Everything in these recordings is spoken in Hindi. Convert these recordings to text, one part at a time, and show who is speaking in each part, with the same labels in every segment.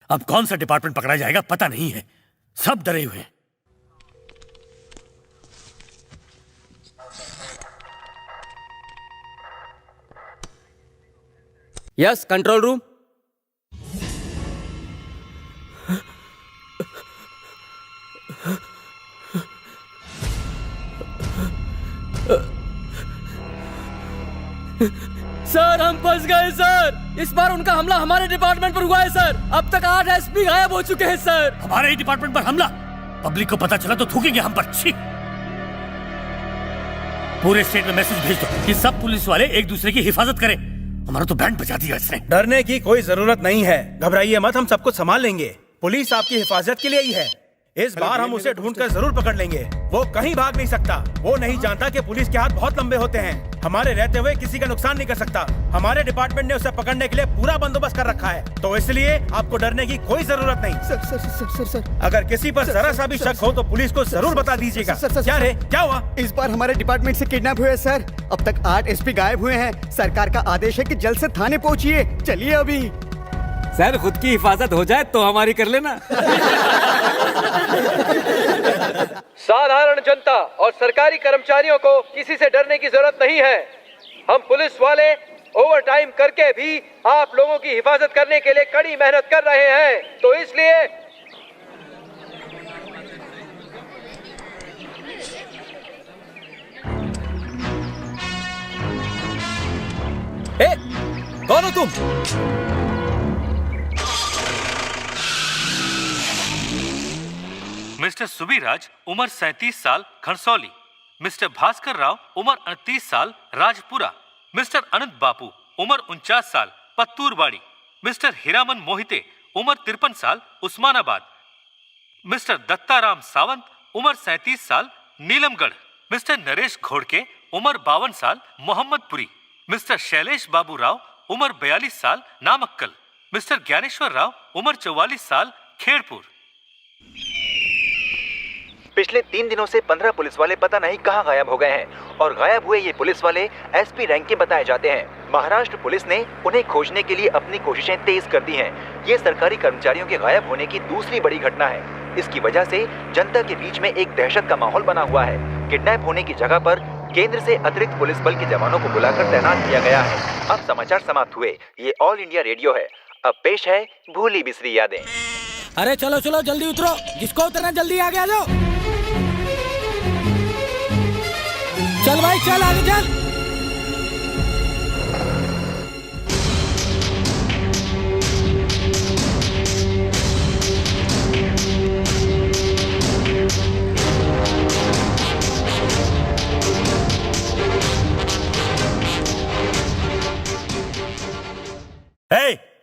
Speaker 1: अब कौन सा डिपार्टमेंट पकड़ा जाएगा पता नहीं है, सब डरे हुए हैं।
Speaker 2: Yes, control room. सर हम फंस गए सर। इस बार उनका हमला हमारे डिपार्टमेंट पर हुआ है सर। अब तक 8 एसपी गायब हो चुके हैं सर।
Speaker 1: हमारे ही डिपार्टमेंट पर हमला? पब्लिक को पता चला तो थूकेंगे हम पर। छी! पूरे स्टेट में मैसेज भेज दो कि सब पुलिस वाले एक दूसरे की हिफाजत करें। हमारा तो बैंड बजा दिया इसने।
Speaker 3: डरने की कोई जरूरत नहीं है, घबराइए मत, हम सब कुछ संभाल लेंगे। पुलिस आपकी हिफाजत के लिए ही है। इस बार हम उसे ढूंढकर जरूर पकड़ लेंगे। वो कहीं भाग नहीं सकता। वो नहीं जानता कि पुलिस के हाथ बहुत लंबे होते हैं। हमारे रहते हुए किसी का नुकसान नहीं कर सकता। हमारे डिपार्टमेंट ने उसे पकड़ने के लिए पूरा बंदोबस्त कर रखा है, तो इसलिए आपको डरने की कोई जरूरत नहीं।
Speaker 4: Sir sir sir sir sir
Speaker 3: अगर किसी पर जरा सा भी शक हो तो पुलिस को जरूर बता दीजिएगा। क्या रे, क्या हुआ?
Speaker 4: इस बार हमारे डिपार्टमेंट से किडनैप हुए सर। अब तक 8 एसपी गायब हुए हैं। सरकार का आदेश है कि जल्द से थाने पहुंचिए। चलिए अभी।
Speaker 2: सर खुद की हिफाजत हो जाए तो हमारी कर लेना।
Speaker 5: साधारण जनता और सरकारी कर्मचारियों को किसी से डरने की जरूरत नहीं है। हम पुलिस वाले ओवर टाइम करके भी आप लोगों की हिफाजत करने के लिए कड़ी मेहनत कर रहे हैं, तो इसलिए
Speaker 3: कौन हो तुम?
Speaker 6: मिस्टर सुबीराज उम्र 37 साल खरसौली, मिस्टर भास्कर राव उम्र 38 साल राजपुरा, मिस्टर अनंत बापू उम्र 49 साल पत्तूरबाड़ी, मिस्टर हीरामन मोहिते उम्र 53 साल उस्मानाबाद, मिस्टर दत्ताराम सावंत उम्र 37 साल नीलमगढ़, मिस्टर नरेश घोड़के उम्र 52 साल मोहम्मदपुरी, मिस्टर शैलेश बाबू राव उम्र 42 साल नामक्कल, मिस्टर ज्ञानेश्वर राव उम्र 44 साल खेड़पुर।
Speaker 7: पिछले 3 दिनों से 15 पुलिस वाले पता नहीं कहां गायब हो गए हैं और गायब हुए ये पुलिस वाले एसपी रैंक के बताए जाते हैं। महाराष्ट्र पुलिस ने उन्हें खोजने के लिए अपनी कोशिशें तेज कर दी हैं। ये सरकारी कर्मचारियों के गायब होने की दूसरी बड़ी घटना है। इसकी वजह से जनता के बीच में एक दहशत का माहौल बना हुआ है। किडनैप होने की जगह पर केंद्र से अतिरिक्त पुलिस बल के जवानों को बुलाकर तैनात किया गया है। अब समाचार समाप्त हुए। ये ऑल इंडिया रेडियो है। अब पेश है भूली बिसरी यादें।
Speaker 2: अरे चलो चलो जल्दी उतरो, जिसको उतरना जल्दी आगे आ जाओ। चल भाई चल आगे चल।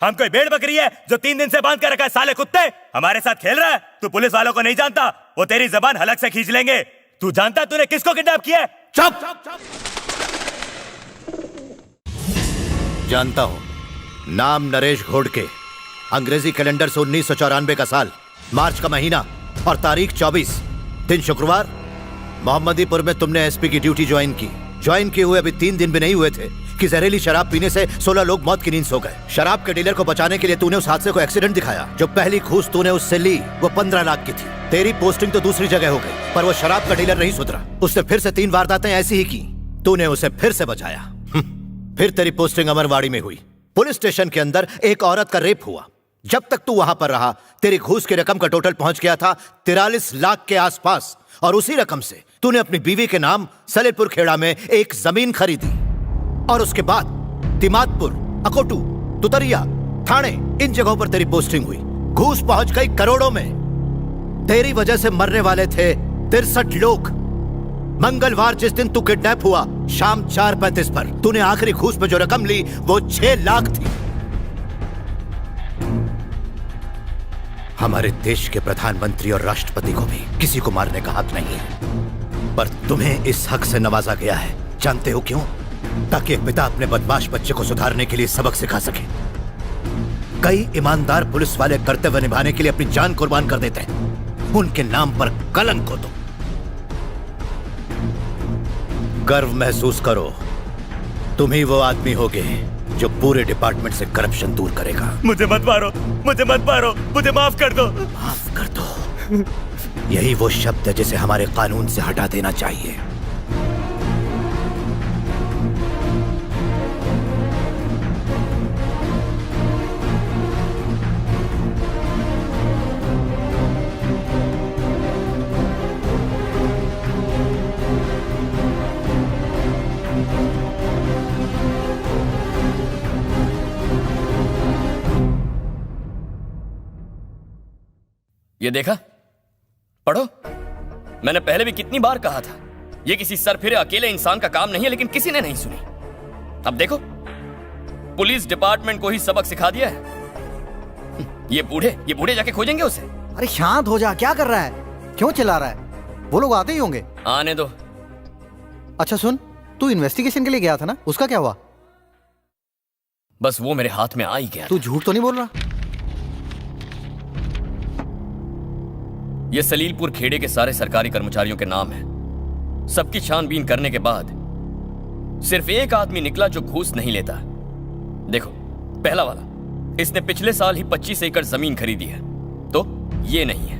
Speaker 3: हम कोई भेड़ बकरी है जो 3 दिन से बांध कर रखा है? साले कुत्ते, हमारे साथ खेल रहा है? तू पुलिस वालों को नहीं जानता, वो तेरी जबान हलक से खींच लेंगे। तू जानता तूने किसको किडनैप किया है? चुप!
Speaker 8: जानता हूं, नाम नरेश घोड़के, अंग्रेजी कैलेंडर से 1994 का साल, मार्च का महीना और तारीख 24, दिन शुक्रवार। मोहम्मदीपुर में तुमने एसपी की ड्यूटी ज्वाइन की। ज्वाइन किए हुए अभी 3 दिन भी नहीं हुए थे कि जहरीली शराब पीने से 16 लोग मौत की नींद सो गए। शराब के डीलर को बचाने के लिए तूने उस हादसे को एक्सीडेंट दिखाया। जो पहली घूस तूने उससे ली वो 15 लाख की थी। तेरी पोस्टिंग तो दूसरी जगह हो गई, पर वो शराब का डीलर नहीं सुधरा। उसने फिर से 3 वारदातें ऐसी ही की। तूने उसे फिर से बचाया। फिर तेरी पोस्टिंग अमरवाड़ी में हुई। पुलिस स्टेशन के अंदर एक औरत का रेप हुआ। जब तक तू वहां पर रहा, तेरी घूस की रकम का टोटल पहुंच गया था 43 लाख के आसपास। और उसी रकम से तूने अपनी बीवी के नाम सलेलपुर खेड़ा में एक जमीन खरीदी। और उसके बाद तिमादपुर, अकोटू, तुतरिया, थाने, इन जगहों पर तेरी पोस्टिंग हुई। घूस पहुंच गई करोड़ों में। तेरी वजह से मरने वाले थे 63 लोग। मंगलवार जिस दिन तू किडनैप हुआ, शाम 4:35 पर तूने आखिरी घूस में जो रकम ली वो 6 लाख थी। हमारे देश के प्रधानमंत्री और राष्ट्रपति को भी किसी को मारने का हक नहीं है, पर तुम्हें इस हक से नवाजा गया है। जानते हो क्यों? ताकि एक पिता अपने बदमाश बच्चे को सुधारने के लिए सबक सिखा सके। कई ईमानदार पुलिस वाले कर्तव्य निभाने के लिए अपनी जान कुर्बान कर देते हैं। उनके नाम पर कलंक हो तुम। गर्व महसूस करो, तुम ही वो आदमी होगे जो पूरे डिपार्टमेंट से करप्शन दूर करेगा।
Speaker 1: मुझे मत मारो, मुझे मत मारो, मुझे माफ कर दो।
Speaker 8: माफ कर दो, यही वो शब्द है जिसे हमारे कानून से हटा देना चाहिए।
Speaker 2: ये देखा, पढ़ो। मैंने पहले भी कितनी बार कहा था, ये किसी सरफिरे अकेले इंसान का काम नहीं है, लेकिन किसी ने नहीं सुनी। अब देखो, पुलिस डिपार्टमेंट को ही सबक सिखा दिया है। ये बूढ़े जाके खोजेंगे उसे।
Speaker 9: अरे शांत हो जा, क्या कर रहा है? क्यों चिल्ला रहा है? वो लोग आते ही होंगे।
Speaker 2: आने दो।
Speaker 9: अच्छा सुन, तू इन्वेस्टिगेशन के लिए गया था ना, उसका क्या हुआ?
Speaker 2: बस वो मेरे हाथ में आ ही गया।
Speaker 9: तू झूठ तो नहीं बोल रहा?
Speaker 2: ये सलीलपुर खेड़े के सारे सरकारी कर्मचारियों के नाम है। सबकी छानबीन करने के बाद सिर्फ एक आदमी निकला जो घूस नहीं लेता। देखो, पहला वाला, इसने पिछले साल ही 25 एकड़ जमीन खरीदी है, तो ये नहीं है।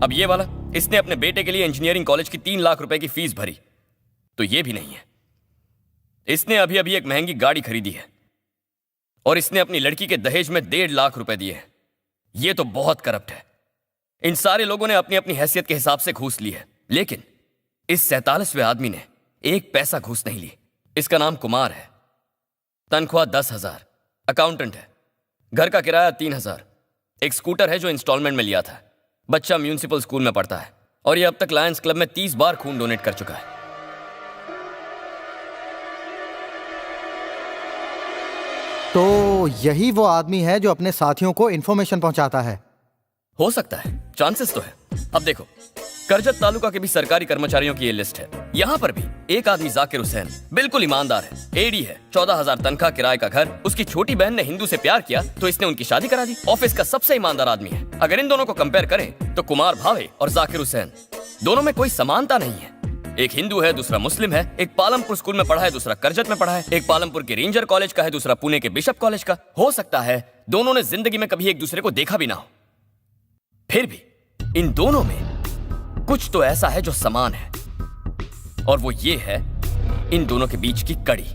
Speaker 2: अब ये वाला, इसने अपने बेटे के लिए इंजीनियरिंग कॉलेज की 3 लाख रुपए की फीस भरी, तो ये भी नहीं है। इसने अभी अभी एक महंगी गाड़ी खरीदी है और इसने अपनी लड़की के दहेज में 1.5 लाख रुपए दिए हैं। ये तो बहुत करप्ट है। इन सारे लोगों ने अपनी अपनी हैसियत के हिसाब से घूस ली है, लेकिन इस 47वें आदमी ने एक पैसा घूस नहीं ली। इसका नाम कुमार है, तनख्वाह 10,000, अकाउंटेंट है, घर का किराया 3,000, एक स्कूटर है जो इंस्टॉलमेंट में लिया था, बच्चा म्यूनिसिपल स्कूल में पढ़ता है और ये अब तक लायंस क्लब में 30 बार खून डोनेट कर चुका है।
Speaker 9: तो यही वो आदमी है जो अपने साथियों को इंफॉर्मेशन पहुंचाता है।
Speaker 2: हो सकता है, चांसेस तो है। अब देखो, करजत तालुका के भी सरकारी कर्मचारियों की ये लिस्ट है। यहाँ पर भी एक आदमी जाकिर हुसैन बिल्कुल ईमानदार है, एडी है, 14,000 तनख्वाह, किराए का घर। उसकी छोटी बहन ने हिंदू से प्यार किया तो इसने उनकी शादी करा दी। ऑफिस का सबसे ईमानदार आदमी है। अगर इन दोनों को कंपेयर करें तो कुमार भावे और जाकिर हुसैन दोनों में कोई समानता नहीं है। एक हिंदू है, दूसरा मुस्लिम है, एक पालमपुर स्कूल में पढ़ा है, दूसरा करजत में पढ़ा है, एक पालमपुर के रेंजर कॉलेज का है, दूसरा पुणे के बिशप कॉलेज का। हो सकता है दोनों ने जिंदगी में कभी एक दूसरे को देखा भी ना हो, फिर भी इन दोनों में कुछ तो ऐसा है जो समान है, और वो ये है इन दोनों के बीच की कड़ी।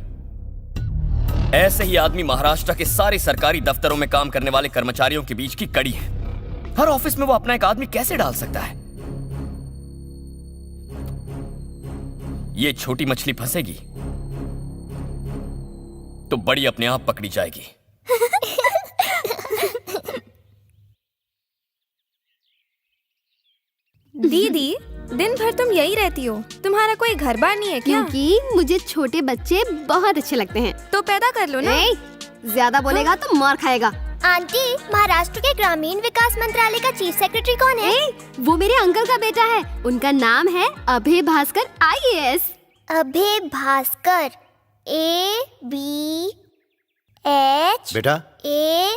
Speaker 2: ऐसे ही आदमी महाराष्ट्र के सारे सरकारी दफ्तरों में काम करने वाले कर्मचारियों के बीच की कड़ी है। हर ऑफिस में वो अपना एक आदमी कैसे डाल सकता है? ये छोटी मछली फंसेगी तो बड़ी अपने आप पकड़ी जाएगी।
Speaker 10: दीदी, दिन भर तुम यही रहती हो, तुम्हारा कोई घर बार नहीं है क्या?
Speaker 11: क्योंकि मुझे छोटे बच्चे बहुत अच्छे लगते हैं।
Speaker 10: तो पैदा कर लो ना।
Speaker 11: ज्यादा बोलेगा तो मार खाएगा।
Speaker 12: आंटी, महाराष्ट्र के ग्रामीण विकास मंत्रालय का चीफ सेक्रेटरी कौन है?
Speaker 11: वो मेरे अंकल का बेटा है, उनका नाम है अभय भास्कर IAS।
Speaker 12: अभय भास्कर, ABH।
Speaker 8: बेटा,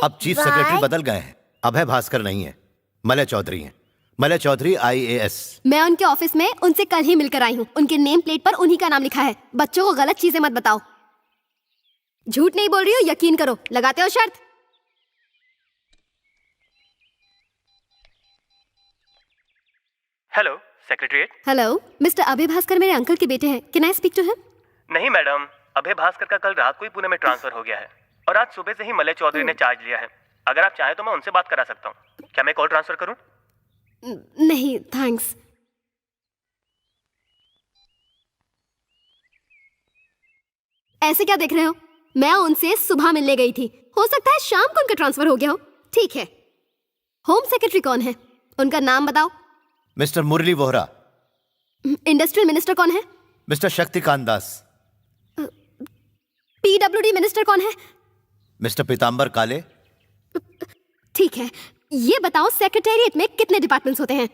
Speaker 8: अब चीफ सेक्रेटरी बदल गए हैं। अभय भास्कर नहीं है, मलय चौधरी हैं। मलय चौधरी IAS। मैं
Speaker 11: उनके ऑफिस में उनसे कल ही मिलकर आई हूँ। उनके नेम प्लेट पर उन्हीं का नाम लिखा है। बच्चों को गलत चीजें मत बताओ। झूठ नहीं बोल रही हो, यकीन करो। लगाते हो शर्त?
Speaker 13: Hello secretariat.
Speaker 11: Hello, mister Abhay Bhaskar मेरे अंकल के बेटे हैं। Can I speak to him?
Speaker 13: नहीं मैडम, अभय भास्कर का कल रात को ही पुणे में ट्रांसफर हो गया है और आज सुबह से ही मलय चौधरी ने चार्ज लिया है। अगर आप चाहें तो मैं उनसे बात करा सकता हूँ। क्या मैं कॉल ट्रांसफर करूँ?
Speaker 11: नहीं थैंक्स। ऐसे क्या देख रहे हो? मैं उनसे सुबह मिलने गई थी, हो सकता है शाम को उनका ट्रांसफर हो गया हो। ठीक है, होम सेक्रेटरी कौन है? उनका नाम बताओ।
Speaker 8: मिस्टर मुरली वोहरा।
Speaker 11: इंडस्ट्रियल मिनिस्टर कौन है?
Speaker 8: Mister Shaktikanta Das.
Speaker 11: PWD minister कौन है?
Speaker 8: मिस्टर पीतांबर काले।
Speaker 11: ठीक है, ये बताओ सेक्रेटेरिएट में कितने डिपार्टमेंट्स होते हैं?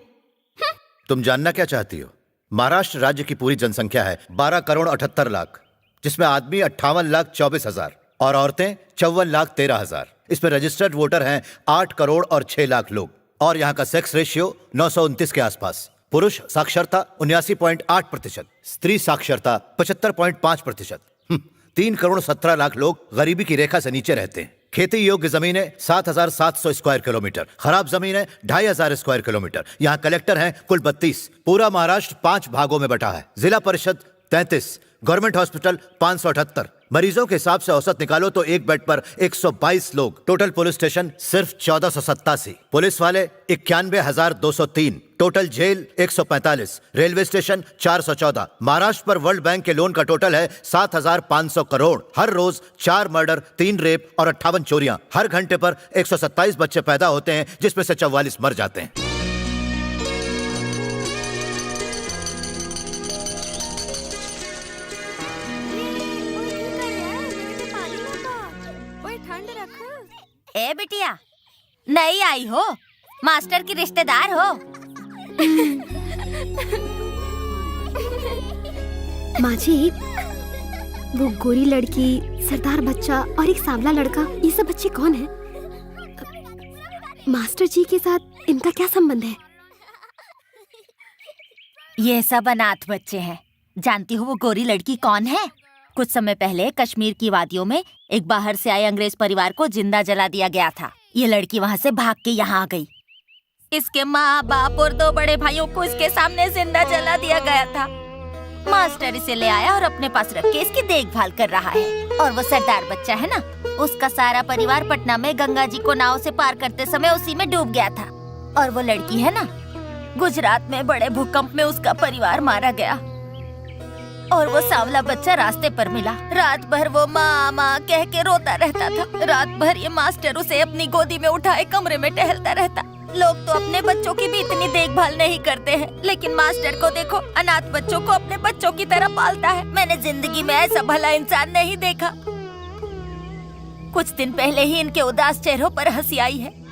Speaker 8: तुम जानना क्या चाहती हो? महाराष्ट्र राज्य की पूरी जनसंख्या है 12 करोड़ 78 लाख, जिसमें आदमी 58 लाख 24 हजार और औरतें 54 लाख 13 हजार। इसमें रजिस्टर्ड वोटर हैं 8 करोड़ और 6 लाख लोग। और यहाँ का सेक्स रेशियो 929 के आसपास। पुरुष साक्षरता 79.8%, स्त्री साक्षरता 75.5%। 3,17,00,000 लोग गरीबी की रेखा से नीचे रहते हैं। खेती योग्य जमीनें 7,700 स्क्वायर किलोमीटर, खराब जमीनें 2,500 स्क्वायर किलोमीटर। यहाँ कलेक्टर हैं कुल 32। पूरा महाराष्ट्र 5 भागों में बटा है। जिला परिषद 33, गवर्नमेंट हॉस्पिटल 578। मरीजों के हिसाब से औसत निकालो तो एक बेड पर 122 लोग। टोटल पुलिस स्टेशन सिर्फ 1487। पुलिस वाले 91,203। Total jail 145। Railway station 414। Maharashtra पर वर्ल्ड बैंक के लोन का टोटल है 7,500 करोड़। हर रोज 4 मर्डर, 3 रेप और 58 चोरियां। हर घंटे पर 127 बच्चे पैदा होते हैं, जिसमें से 44 मर जाते हैं।
Speaker 14: ए बिटिया, नई आई हो, मास्टर की रिश्तेदार हो।
Speaker 11: माँ जी, वो गोरी लड़की, सरदार बच्चा और एक सांवला लड़का, ये सब बच्चे कौन हैं? मास्टर जी के साथ इनका क्या संबंध है?
Speaker 14: ये सब अनाथ बच्चे हैं। जानती हो वो गोरी लड़की कौन है? कुछ समय पहले कश्मीर की वादियों में एक बाहर से आए अंग्रेज परिवार को जिंदा जला दिया गया था। ये लड़की वहाँ से भाग के यहाँ आ गई। इसके माँ बाप और 2 बड़े भाइयों को इसके सामने जिंदा जला दिया गया था। मास्टर इसे ले आया और अपने पास रख के इसकी देखभाल कर रहा है। और वो सरदार बच्चा है ना, उसका सारा परिवार पटना में गंगा जी को नाव से पार करते समय उसी में डूब गया था। और वो लड़की है ना, गुजरात में बड़े भूकंप में उसका परिवार मारा गया। और वो सांवला बच्चा रास्ते पर मिला। रात भर वो माँ माँ कह के रोता रहता था। रात भर ये मास्टर उसे अपनी गोदी में उठाए कमरे में टहलता रहता। लोग तो अपने बच्चों की भी इतनी देखभाल नहीं करते हैं, लेकिन मास्टर को देखो, अनाथ बच्चों को अपने बच्चों की तरह पालता है। मैंने जिंदगी में ऐसा भला इंसान नहीं देखा। कुछ दिन पहले ही इनके उदास चेहरों पर हंसी आई है।